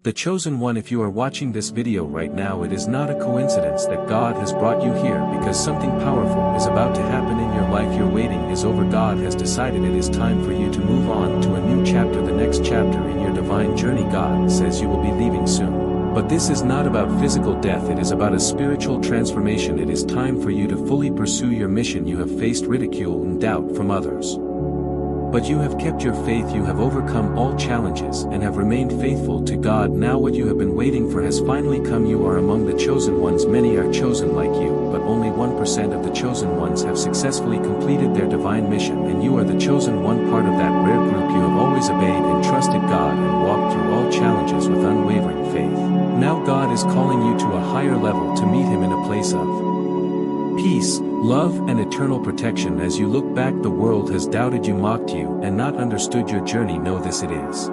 The chosen one. If you are watching this video right now, it is not a coincidence that God has brought you here because something powerful is about to happen in your life. Your waiting is over. God has decided it is time for you to move on to a new chapter, the next chapter in your divine journey. God says you will be leaving soon. But this is not about physical death, it is about a spiritual transformation. It is time for you to fully pursue your mission. You have faced ridicule and doubt from others. But you have kept your faith, you have overcome all challenges and have remained faithful to God. Now what you have been waiting for has finally come. You are among the chosen ones. Many are chosen like you, but only 1% of the chosen ones have successfully completed their divine mission, and you are the chosen one, part of that rare group. You have always obeyed and trusted God and walked through all challenges with unwavering faith. Now God is calling you to a higher level, to meet Him in a place of peace, love, and eternal protection. As you look back, the world has doubted you, mocked you, and not understood your journey. Know this, it is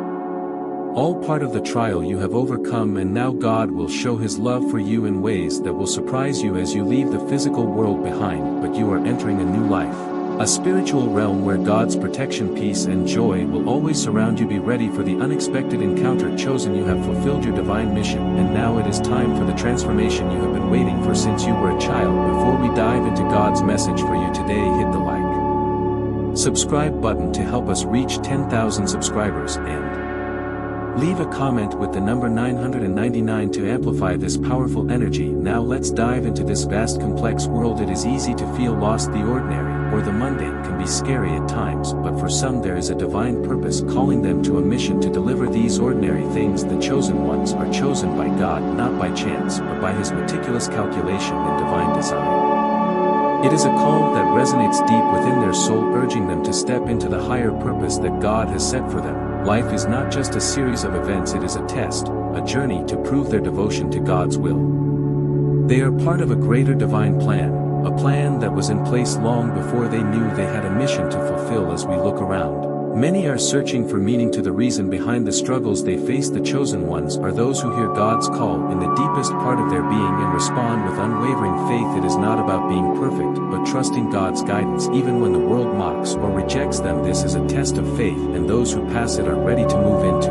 all part of the trial you have overcome, and now God will show His love for you in ways that will surprise you as you leave the physical world behind. But you are entering a new life, a spiritual realm where God's protection, peace, and joy will always surround you. Be ready for the unexpected encounter. Chosen, you have fulfilled your divine mission, and now it is time for the transformation you have been waiting for since you were a child. Before we dive into God's message for you today, hit the like, subscribe button to help us reach 10,000 subscribers, and leave a comment with the number 999 to amplify this powerful energy. Now let's dive into this vast, complex world. It is easy to feel lost. The ordinary or the mundane can be scary at times, but for some there is a divine purpose calling them to a mission to deliver these ordinary things. The chosen ones are chosen by God, not by chance, but by His meticulous calculation and divine design. It is a call that resonates deep within their soul, urging them to step into the higher purpose that God has set for them. Life is not just a series of events, it is a test, a journey to prove their devotion to God's will. They are part of a greater divine plan, a plan that was in place long before they knew they had a mission to fulfill. As we look around, many are searching for meaning, to the reason behind the struggles they face. The chosen ones are those who hear God's call in the deepest part of their being and respond with unwavering faith. It is not about being perfect, but trusting God's guidance even when the world mocks or rejects them. This is a test of faith, and those who pass it are ready to move into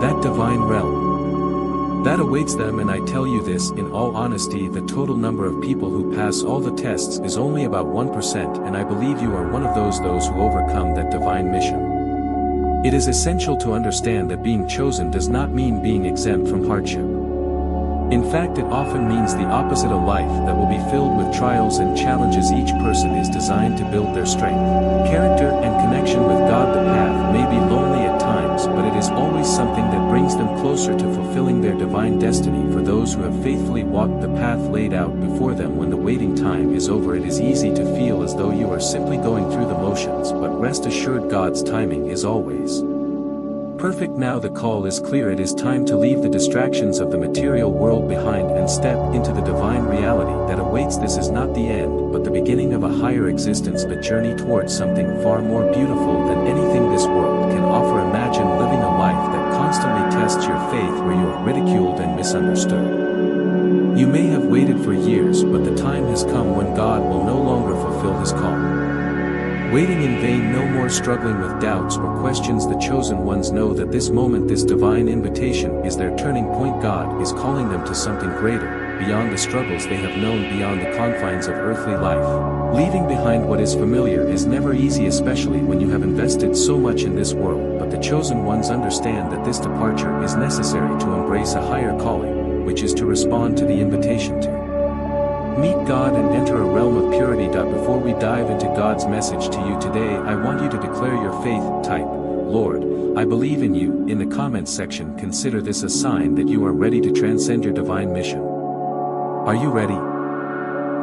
that divine realm that awaits them. And I tell you this in all honesty, the total number of people who pass all the tests is only about 1%, and I believe you are one of those who overcome that divine mission. It is essential to understand that being chosen does not mean being exempt from hardship. In fact, it often means the opposite, a life that will be filled with trials and challenges. Each person is designed to build their strength, character, and connection with God. The path may be lonely at times, but it is always something that brings them closer to fulfilling their divine destiny. For those who have faithfully walked the path laid out before them, when the waiting time is over, it is easy to feel as though you are simply going through the motions, but rest assured, God's timing is always perfect. Now the call is clear. It is time to leave the distractions of the material world behind and step into the divine reality that awaits. This is not the end, but the beginning of a higher existence, the journey towards something far more beautiful than anything this world can offer. Imagine living a life that constantly tests your faith, where you are ridiculed and misunderstood. You may have waited for years, but the time has come when God will no longer fulfill His call. Waiting in vain, no more struggling with doubts or questions. The chosen ones know that this moment, this divine invitation, is their turning point. God is calling them to something greater, beyond the struggles they have known, beyond the confines of earthly life. Leaving behind what is familiar is never easy, especially when you have invested so much in this world. But the chosen ones understand that this departure is necessary to embrace a higher calling, which is to respond to the invitation to meet God and enter a realm of purity. Before we dive into God's message to you today, I want you to declare your faith. Type, "Lord, I believe in you," in the comments section. Consider this a sign that you are ready to transcend your divine mission. Are you ready?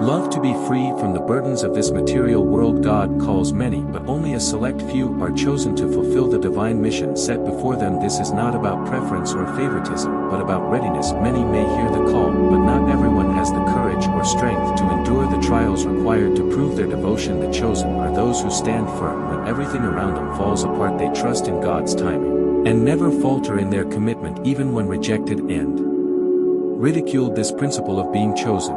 Love to be free from the burdens of this material world. God calls many, but only a select few are chosen to fulfill the divine mission set before them. This is not about preference or favoritism, but about readiness. Many may hear the call, but not everyone has the courage or strength to endure the trials required to prove their devotion. The chosen are those who stand firm when everything around them falls apart. They trust in God's timing and never falter in their commitment, even when rejected and ridiculed. This principle of being chosen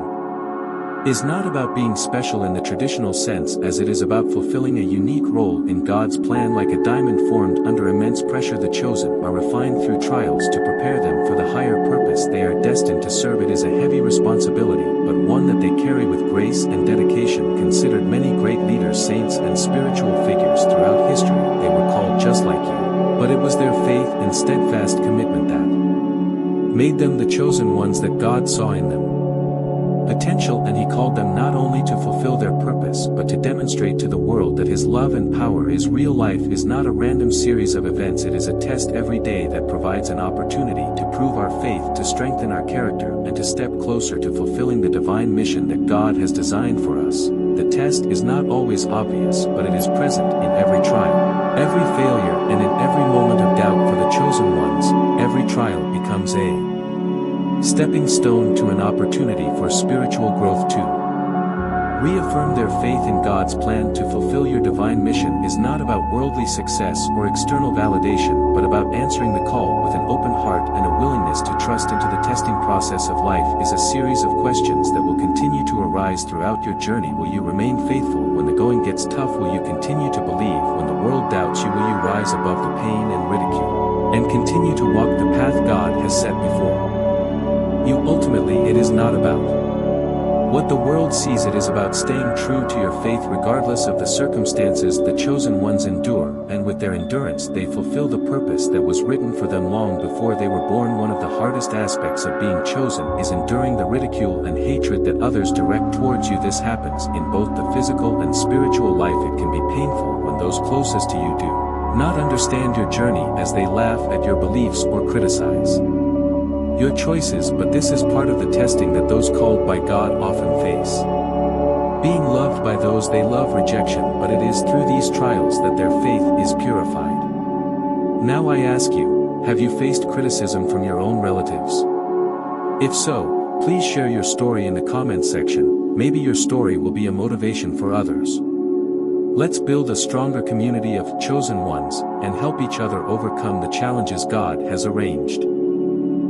is not about being special in the traditional sense, as it is about fulfilling a unique role in God's plan. Like a diamond formed under immense pressure, the chosen are refined through trials to prepare them for the higher purpose they are destined to serve. It is a heavy responsibility, but one that they carry with grace and dedication. Considered many great leaders, saints and spiritual figures throughout history. They were called just like you, but it was their faith and steadfast commitment that made them the chosen ones that God saw in them potential, and he called them not only to fulfill their purpose but to demonstrate to the world that his love and power is real. Life is not a random series of events, it is a test every day that provides an opportunity to prove our faith, to strengthen our character, and to step closer to fulfilling the divine mission that God has designed for us. The test is not always obvious, but it is present in every trial, every failure, and in every moment of doubt. For the chosen ones, every trial becomes a stepping stone to an opportunity for spiritual growth. To reaffirm their faith in God's plan to fulfill your divine mission is not about worldly success or external validation, but about answering the call with an open heart and a willingness to trust. Into the testing process of life is a series of questions that will continue to arise throughout your journey. Will you remain faithful when the going gets tough? Will you continue to believe when the world doubts you? Will you rise above the pain and ridicule and continue to walk the path God has set before you? Ultimately, it is not about what the world sees, it is about staying true to your faith regardless of the circumstances. The chosen ones endure, and with their endurance they fulfill the purpose that was written for them long before they were born. One of the hardest aspects of being chosen is enduring the ridicule and hatred that others direct towards you. This happens in both the physical and spiritual life. It can be painful when those closest to you do not understand your journey, as they laugh at your beliefs or criticize your choices. But this is part of the testing that those called by God often face. Being loved by those they love, rejection, but it is through these trials that their faith is purified. Now I ask you, have you faced criticism from your own relatives? If so, please share your story in the comments section. Maybe your story will be a motivation for others. Let's build a stronger community of chosen ones and help each other overcome the challenges God has arranged.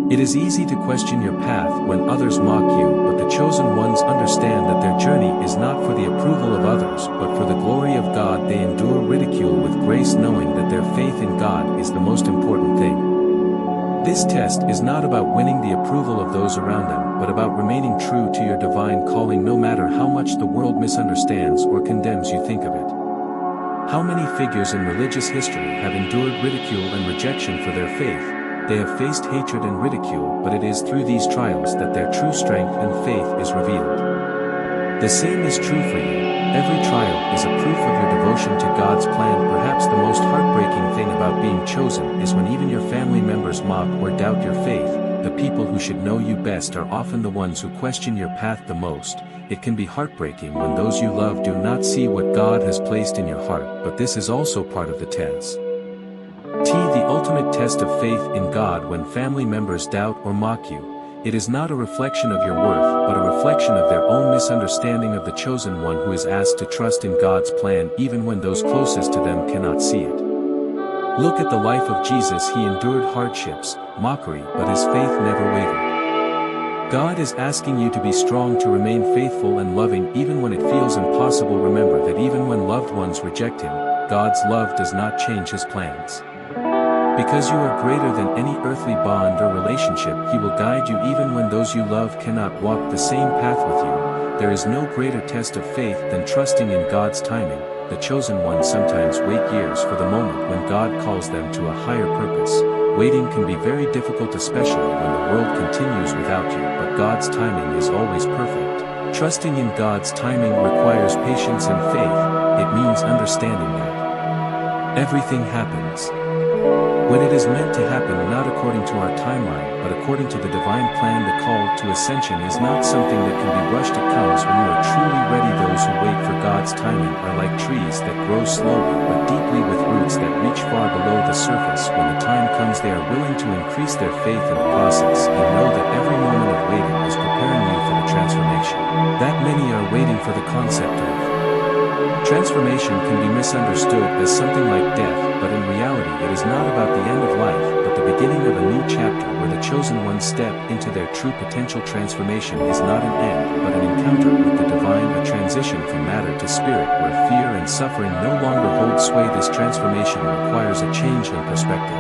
It is easy to question your path when others mock you, but the chosen ones understand that their journey is not for the approval of others, but for the glory of God. They endure ridicule with grace, knowing that their faith in God is the most important thing. This test is not about winning the approval of those around them, but about remaining true to your divine calling. No matter how much the world misunderstands or condemns you, think of it. How many figures in religious history have endured ridicule and rejection for their faith? They have faced hatred and ridicule, but it is through these trials that their true strength and faith is revealed. The same is true for you. Every trial is a proof of your devotion to God's plan. Perhaps the most heartbreaking thing about being chosen is when even your family members mock or doubt your faith. The people who should know you best are often the ones who question your path the most. It can be heartbreaking when those you love do not see what God has placed in your heart, but this is also part of the test. The ultimate test of faith in God. When family members doubt or mock you, it is not a reflection of your worth, but a reflection of their own misunderstanding of the chosen one who is asked to trust in God's plan even when those closest to them cannot see it. Look at the life of Jesus. He endured hardships, mockery, but his faith never wavered. God is asking you to be strong, to remain faithful and loving even when it feels impossible. Remember that even when loved ones reject him, God's love does not change his plans. Because you are greater than any earthly bond or relationship, he will guide you even when those you love cannot walk the same path with you. There is no greater test of faith than trusting in God's timing. The chosen ones sometimes wait years for the moment when God calls them to a higher purpose. Waiting can be very difficult, especially when the world continues without you, but God's timing is always perfect. Trusting in God's timing requires patience and faith. It means understanding that everything happens when it is meant to happen, not according to our timeline, but according to the divine plan. The call to ascension is not something that can be rushed. It comes when you are truly ready. Those who wait for God's timing are like trees that grow slowly but deeply, with roots that reach far below the surface. When the time comes, they are willing to increase their faith in the process and know that every moment of waiting is preparing you for the transformation that many are waiting for. The concept of transformation can be misunderstood as something like death, but in reality it is not about the end of life, but the the beginning of a new chapter where the chosen ones step into their true potential. Transformation is not an end but an encounter with the divine, a transition from matter to spirit where fear and suffering no longer hold sway. This transformation requires a change in perspective.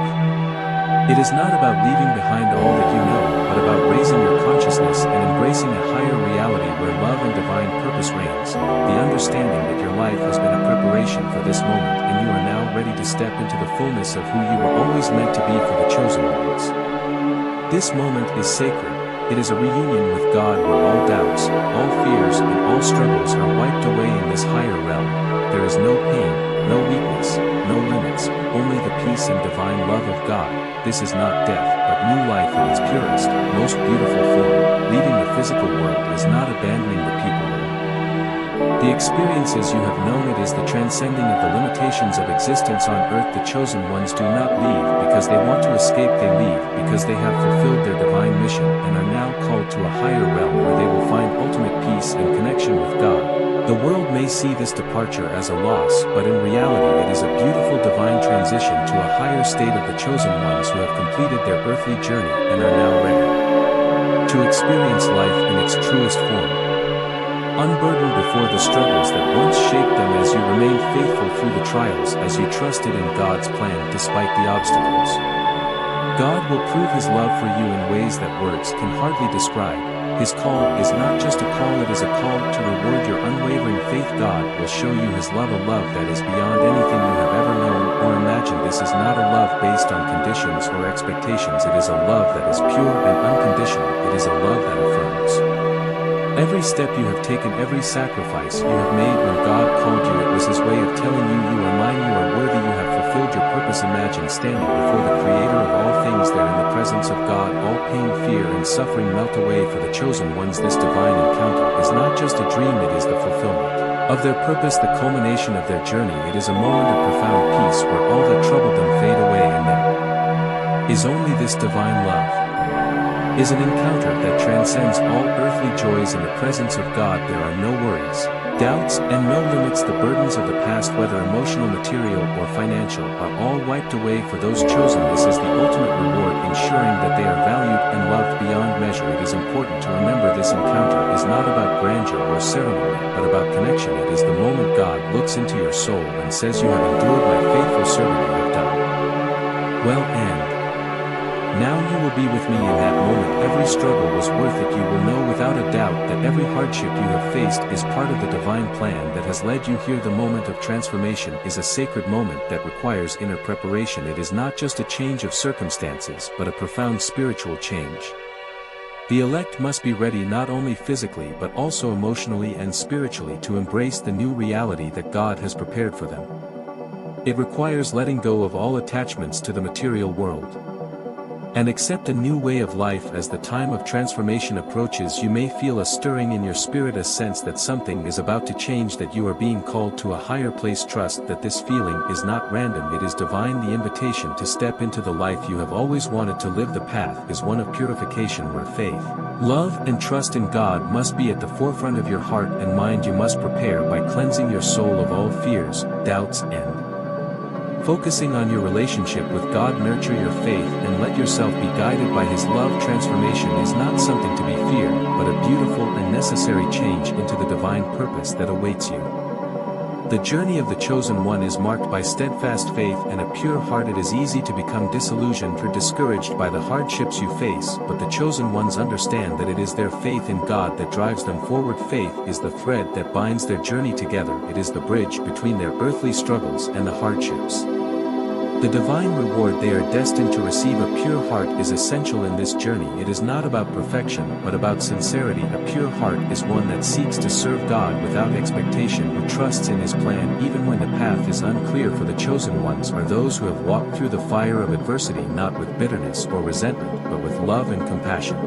It is not about leaving behind all that you know, but about raising your consciousness and embracing a higher reality where love and divine purpose reigns. The understanding that your life has been a preparation for this moment and you are now ready to step into the fullness of who you were always meant to be for the chosen ones. This moment is sacred. It is a reunion with God where all doubts, all fears, and all struggles are wiped away in this higher realm. There is no pain, no weakness, no limits, only the peace and divine love of God. This is not death, but new life in its purest, most beautiful form. Leaving the physical world is not abandoning the people. The experiences you have known, it is the transcending of the limitations of existence on earth. The chosen ones do not leave because they want to escape, they leave because they have fulfilled their divine mission and are now called to a higher realm where they will find ultimate peace and connection with God. The world may see this departure as a loss, but in reality it is a beautiful divine transition to a higher state of the chosen ones who have completed their earthly journey and are now ready to experience life in its truest form. Unburdened before the struggles that once shaped them, as you remain faithful through the trials, as you trusted in God's plan despite the obstacles. God will prove His love for you in ways that words can hardly describe. His call is not just a call, it is a call to reward your unwavering faith. God will show you His love, a love that is beyond anything you have ever known or imagined. This is not a love based on conditions or expectations. It is a love that is pure and unconditional. It is a love that affirms. Every step you have taken, every sacrifice you have made when God called you, it was His way of telling you, you are mine, you are worthy, you have fulfilled your purpose. Imagine standing before the Creator of all things there in the presence of God. All pain, fear, and suffering melt away for the chosen ones. This divine encounter is not just a dream, it is the fulfillment of their purpose, the culmination of their journey. It is a moment of profound peace where all that troubled them fade away, and there is only this divine love. Is an encounter that transcends all earthly joys. In the presence of God there are no worries, doubts, and no limits. The burdens of the past, whether emotional, material, or financial, are all wiped away for those chosen. This is the ultimate reward, ensuring that they are valued and loved beyond measure. It is important to remember this encounter is not about grandeur or ceremony, but about connection. It is the moment God looks into your soul and says, you have endured, my faithful servant, you have done well, and now you will be with me. In that moment every struggle was worth it. You will know without a doubt that every hardship you have faced is part of the divine plan that has led you here. The moment of transformation is a sacred moment that requires inner preparation. It is not just a change of circumstances but a profound spiritual change. The elect must be ready not only physically but also emotionally and spiritually to embrace the new reality that God has prepared for them. It requires letting go of all attachments to the material world and accept a new way of life. As the time of transformation approaches, you may feel a stirring in your spirit, a sense that something is about to change, that you are being called to a higher place. Trust that this feeling is not random, it is divine. The invitation to step into the life you have always wanted to live. The path is one of purification where faith, love, and trust in God must be at the forefront of your heart and mind. You must prepare by cleansing your soul of all fears, doubts, and focusing on your relationship with God. Nurture your faith and let yourself be guided by His love. Transformation is not something to be feared, but a beautiful and necessary change into the divine purpose that awaits you. The journey of the chosen one is marked by steadfast faith and a pure heart. It is easy to become disillusioned or discouraged by the hardships you face, but the chosen ones understand that it is their faith in God that drives them forward. Faith is the thread that binds their journey together. It is the bridge between their earthly struggles and the hardships. The divine reward they are destined to receive. A pure heart is essential in this journey. It is not about perfection but about sincerity. A pure heart is one that seeks to serve God without expectation, who trusts in His plan even when the path is unclear. For the chosen ones are those who have walked through the fire of adversity not with bitterness or resentment but with love and compassion.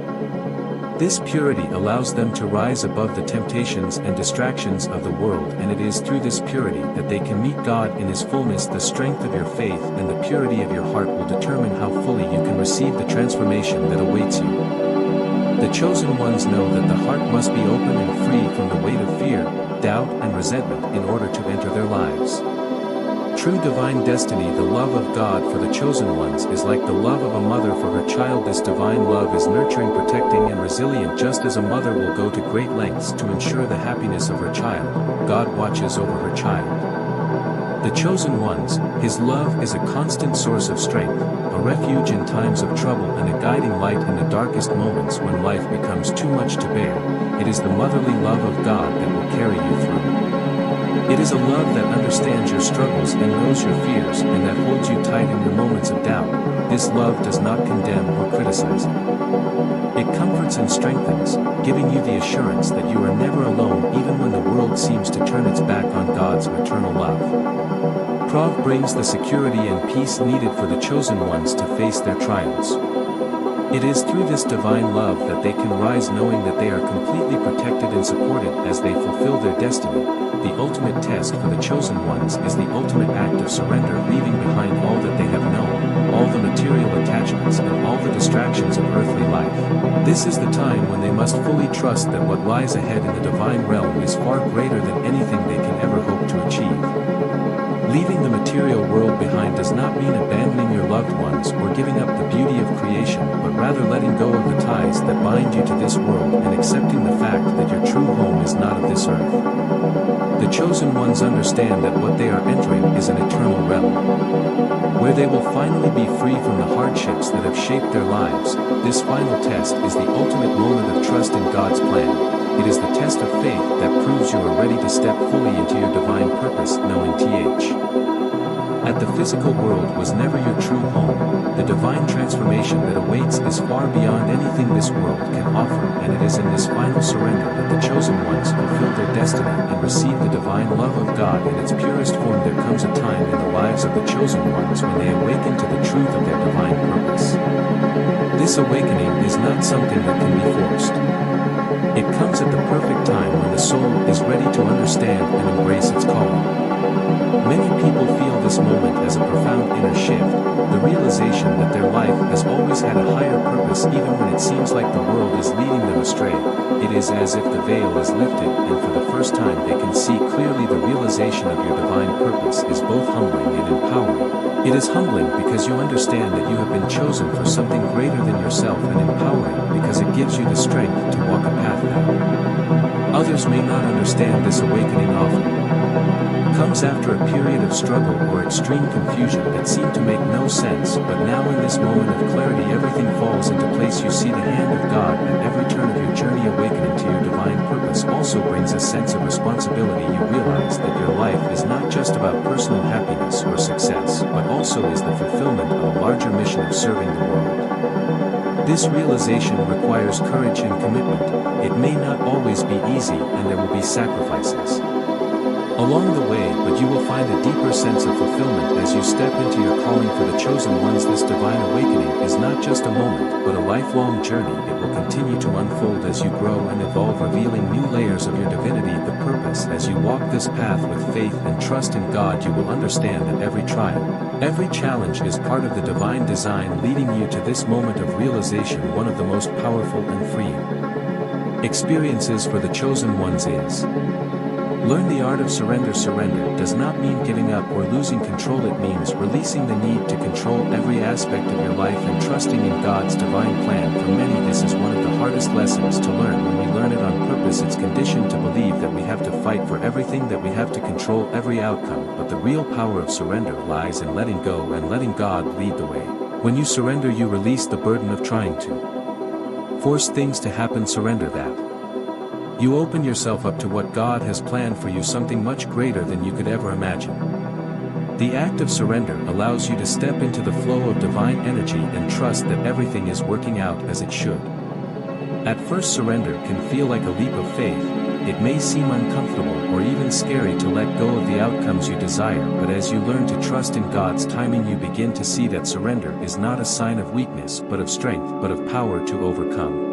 This purity allows them to rise above the temptations and distractions of the world, and it is through this purity that they can meet God in His fullness. The strength of your faith and the purity of your heart will determine how fully you can receive the transformation that awaits you. The chosen ones know that the heart must be open and free from the weight of fear, doubt, and resentment in order to enter their lives. True divine destiny. The love of God for the chosen ones is like the love of a mother for her child. This divine love is nurturing, protecting, and resilient. Just as a mother will go to great lengths to ensure the happiness of her child, God watches over her child. The chosen ones, His love is a constant source of strength, a refuge in times of trouble, and a guiding light in the darkest moments when life becomes too much to bear. It is the motherly love of God that will carry you through. It is a love that understands your struggles and knows your fears, and that holds you tight in your moments of doubt. This love does not condemn or criticize you. It comforts and strengthens, giving you the assurance that you are never alone even when the world seems to turn its back on God's maternal love. Prov brings the security and peace needed for the chosen ones to face their trials. It is through this divine love that they can rise, knowing that they are completely protected and supported as they fulfill their destiny. The ultimate test for the chosen ones is the ultimate act of surrender, leaving behind all that they have known, all the material attachments and all the distractions of earthly life. This is the time when they must fully trust that what lies ahead in the divine realm is far greater than anything they can ever hope to achieve. Leaving the material world behind does not mean abandoning your loved ones or giving up the beauty of creation, but rather letting go of the ties that bind you to this world and accepting the fact that your true home is not of this earth. The chosen ones understand that what they are entering is an eternal realm, where they will finally be free from the hardships that have shaped their lives. This final test is the ultimate moment of trust in God's plan. It is the test of faith that proves you are ready to step fully into your divine purpose, knowing that the physical world was never your true home. The divine transformation that awaits is far beyond anything this world can offer, and it is in this final surrender that the chosen ones fulfill their destiny and receive the divine love of God in its purest form. There comes a time in the lives of the chosen ones when they awaken to the truth of their divine purpose. This awakening is not something that can be forced. It comes at the perfect time when the soul is ready to understand and embrace its calling. Many people feel this moment as a profound inner shift, the realization that their life has always had a higher purpose even when it seems like the world is leading them astray. It is as if the veil is lifted, and for the first time they can see clearly. The realization of your divine purpose is both humbling and empowering. It is humbling because you understand that you have been chosen for something greater than yourself, and empowering because it gives you the strength to walk a path that others may not understand. This awakening often comes after a period of struggle or extreme confusion that seemed to make no sense, but now in this moment of clarity everything falls into place. You see the hand of God at every turn of your journey. Awakening to your divine purpose also brings a sense of responsibility. You realize that your life is not just about personal happiness or success, but also is the fulfillment of a larger mission of serving the world. This realization requires courage and commitment. It may not always be easy, and there will be sacrifices along the way, but you will find a deeper sense of fulfillment as you step into your calling. For the chosen ones, this divine awakening is not just a moment, but a lifelong journey. It will continue to unfold as you grow and evolve, revealing new layers of your divinity. The purpose. As you walk this path with faith and trust in God, you will understand that every trial, every challenge is part of the divine design leading you to this moment of realization. One of the most powerful and freeing experiences for the chosen ones is learn the art of surrender. Surrender does not mean giving up or losing control. It means releasing the need to control every aspect of your life and trusting in God's divine plan. For many, this is one of the hardest lessons to learn. When we learn it on purpose, it's conditioned to believe that we have to fight for everything, that we have to control every outcome. But the real power of surrender lies in letting go and letting God lead the way. When you surrender, you release the burden of trying to force things to happen. Surrender that. You open yourself up to what God has planned for you, something much greater than you could ever imagine. The act of surrender allows you to step into the flow of divine energy and trust that everything is working out as it should. At first, surrender can feel like a leap of faith. It may seem uncomfortable or even scary to let go of the outcomes you desire, but as you learn to trust in God's timing, you begin to see that surrender is not a sign of weakness but of strength, but of power to overcome.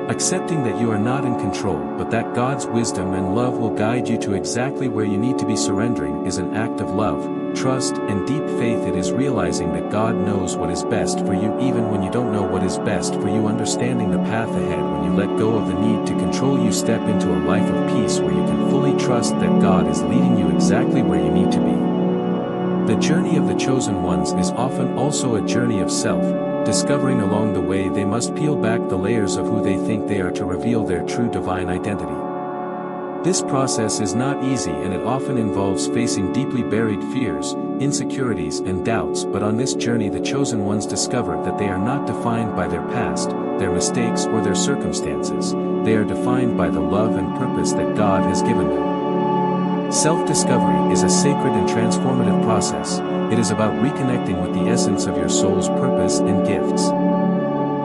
Accepting that you are not in control, but that God's wisdom and love will guide you to exactly where you need to be. Surrendering is an act of love, trust, and deep faith. It is realizing that God knows what is best for you even when you don't know what is best for you. Understanding the path ahead. When you let go of the need to control, you step into a life of peace where you can fully trust that God is leading you exactly where you need to be. The journey of the chosen ones is often also a journey of self-discovering. Along the way they must peel back the layers of who they think they are to reveal their true divine identity. This process is not easy, and it often involves facing deeply buried fears, insecurities and doubts, but on this journey the chosen ones discover that they are not defined by their past, their mistakes or their circumstances. They are defined by the love and purpose that God has given them. Self-discovery is a sacred and transformative process. It is about reconnecting with the essence of your soul's purpose and gifts.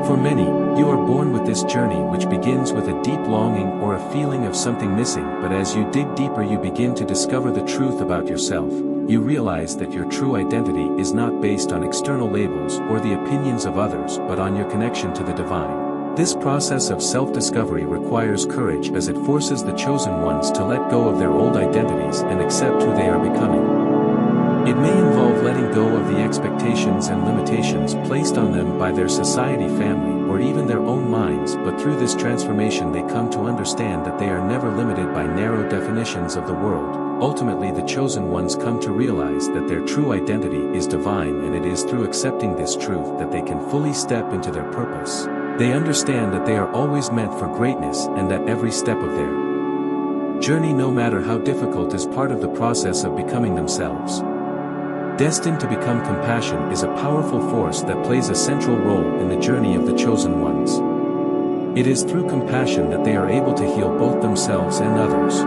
For many, you are born with this journey, which begins with a deep longing or a feeling of something missing, but as you dig deeper you begin to discover the truth about yourself. You realize that your true identity is not based on external labels or the opinions of others, but on your connection to the divine. This process of self-discovery requires courage, as it forces the chosen ones to let go of their old identities and accept who they are becoming. It may involve letting go of the expectations and limitations placed on them by their society, family, or even their own minds, but through this transformation they come to understand that they are never limited by narrow definitions of the world. Ultimately, the chosen ones come to realize that their true identity is divine, and it is through accepting this truth that they can fully step into their purpose. They understand that they are always meant for greatness, and that every step of their journey, no matter how difficult, is part of the process of becoming themselves. Destined to become. Compassion is a powerful force that plays a central role in the journey of the chosen ones. It is through compassion that they are able to heal both themselves and others.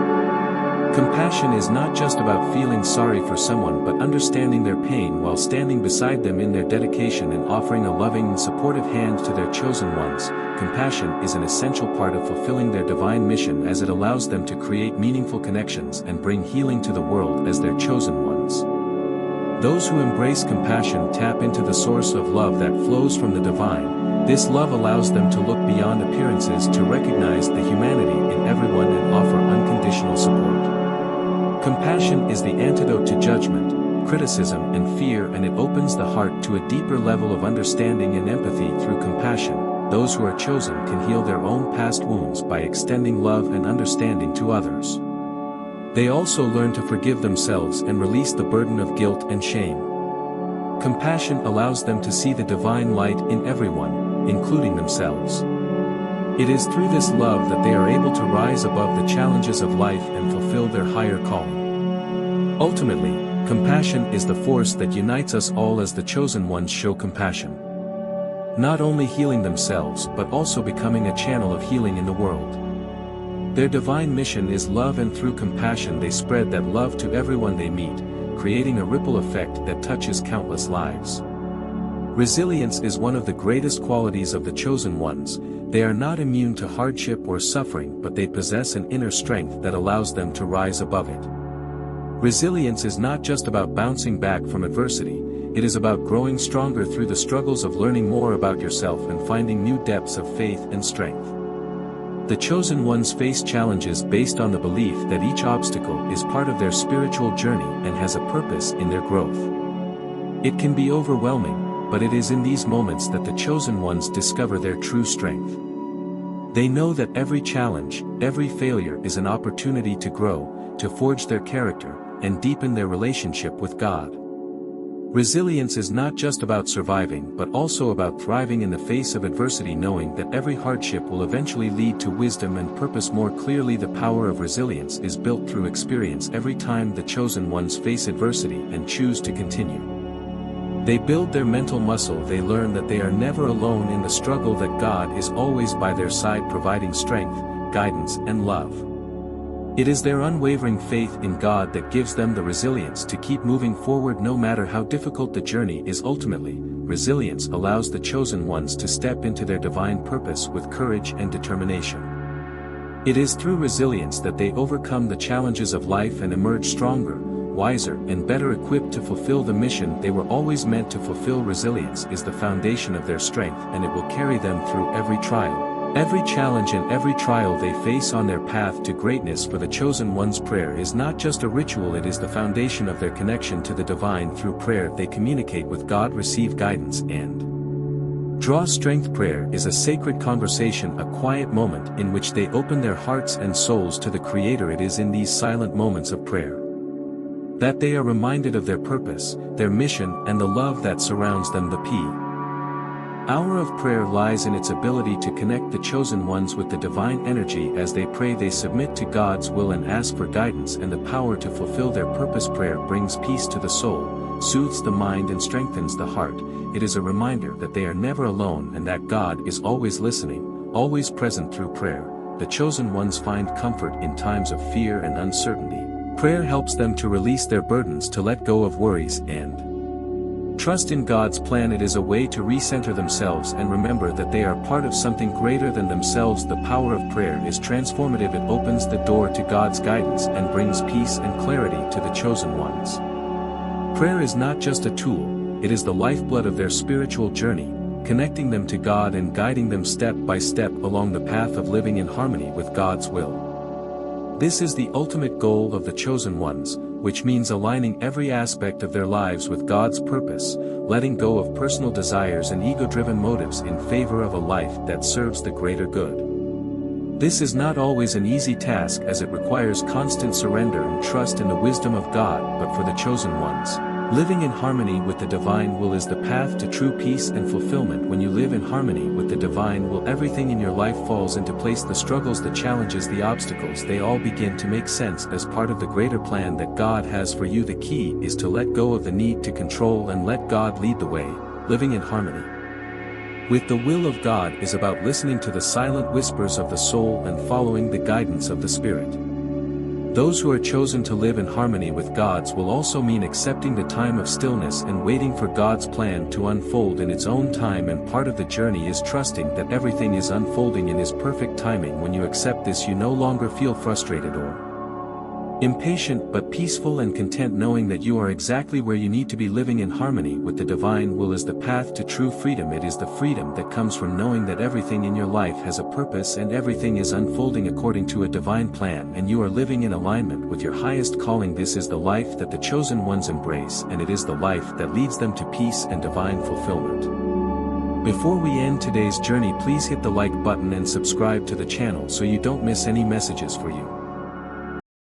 Compassion is not just about feeling sorry for someone, but understanding their pain while standing beside them in their dedication and offering a loving and supportive hand to their chosen ones. Compassion is an essential part of fulfilling their divine mission, as it allows them to create meaningful connections and bring healing to the world as their chosen ones. Those who embrace compassion tap into the source of love that flows from the divine. This love allows them to look beyond appearances, to recognize the humanity in everyone and offer unconditional support. Compassion is the antidote to judgment, criticism and fear, and it opens the heart to a deeper level of understanding and empathy. Through compassion, those who are chosen can heal their own past wounds by extending love and understanding to others. They also learn to forgive themselves and release the burden of guilt and shame. Compassion allows them to see the divine light in everyone, including themselves. It is through this love that they are able to rise above the challenges of life and fulfill their higher calling. Ultimately, compassion is the force that unites us all as the chosen ones show compassion. Not only healing themselves but also becoming a channel of healing in the world. Their divine mission is love, and through compassion they spread that love to everyone they meet, creating a ripple effect that touches countless lives. Resilience is one of the greatest qualities of the chosen ones. They are not immune to hardship or suffering, but they possess an inner strength that allows them to rise above it. Resilience is not just about bouncing back from adversity, it is about growing stronger through the struggles of learning more about yourself and finding new depths of faith and strength. The chosen ones face challenges based on the belief that each obstacle is part of their spiritual journey and has a purpose in their growth. It can be overwhelming, but it is in these moments that the chosen ones discover their true strength. They know that every challenge, every failure is an opportunity to grow, to forge their character, and deepen their relationship with God. Resilience is not just about surviving but also about thriving in the face of adversity, knowing that every hardship will eventually lead to wisdom and purpose. More clearly, the power of resilience is built through experience. Every time the chosen ones face adversity and choose to continue, they build their mental muscle. They learn that they are never alone in the struggle, that God is always by their side, providing strength, guidance, and love. It is their unwavering faith in God that gives them the resilience to keep moving forward no matter how difficult the journey is. Ultimately, resilience allows the chosen ones to step into their divine purpose with courage and determination. It is through resilience that they overcome the challenges of life and emerge stronger, wiser, and better equipped to fulfill the mission they were always meant to fulfill. Resilience is the foundation of their strength, and it will carry them through every trial, every challenge, and every trial they face on their path to greatness. For the chosen ones, prayer is not just a ritual, it is the foundation of their connection to the divine. Through prayer they communicate with God, receive guidance, and draw strength. Prayer is a sacred conversation, a quiet moment in which they open their hearts and souls to the Creator. It is in these silent moments of prayer That they are reminded of their purpose, their mission, and the love that surrounds them. The power of prayer lies in its ability to connect the chosen ones with the divine energy. As they pray, they submit to God's will and ask for guidance and the power to fulfill their purpose. Prayer brings peace to the soul, soothes the mind and strengthens the heart. It is a reminder that they are never alone and that God is always listening, always present. Through prayer, the chosen ones find comfort in times of fear and uncertainty. Prayer helps them to release their burdens, to let go of worries and trust in God's plan. It is a way to recenter themselves and remember that they are part of something greater than themselves. The power of prayer is transformative. It opens the door to God's guidance and brings peace and clarity to the chosen ones. Prayer is not just a tool, it is the lifeblood of their spiritual journey, connecting them to God and guiding them step by step along the path of living in harmony with God's will. This is the ultimate goal of the chosen ones, which means aligning every aspect of their lives with God's purpose, letting go of personal desires and ego-driven motives in favor of a life that serves the greater good. This is not always an easy task, as it requires constant surrender and trust in the wisdom of God, but for the chosen ones, living in harmony with the divine will is the path to true peace and fulfillment. When you live in harmony with the divine will, everything in your life falls into place. The struggles, the challenges, the obstacles, they all begin to make sense as part of the greater plan that God has for you. The key is to let go of the need to control and let God lead the way. Living in harmony with the will of God is about listening to the silent whispers of the soul and following the guidance of the Spirit. Those who are chosen to live in harmony with God's will also mean accepting the time of stillness and waiting for God's plan to unfold in its own time. And part of the journey is trusting that everything is unfolding in His perfect timing. When you accept this, you no longer feel frustrated or impatient, but peaceful and content, knowing that you are exactly where you need to be. Living in harmony with the divine will is the path to true freedom. It is the freedom that comes from knowing that everything in your life has a purpose and everything is unfolding according to a divine plan, and you are living in alignment with your highest calling. This is the life that the chosen ones embrace, and it is the life that leads them to peace and divine fulfillment. Before we end today's journey, please hit the like button and subscribe to the channel so you don't miss any messages for you.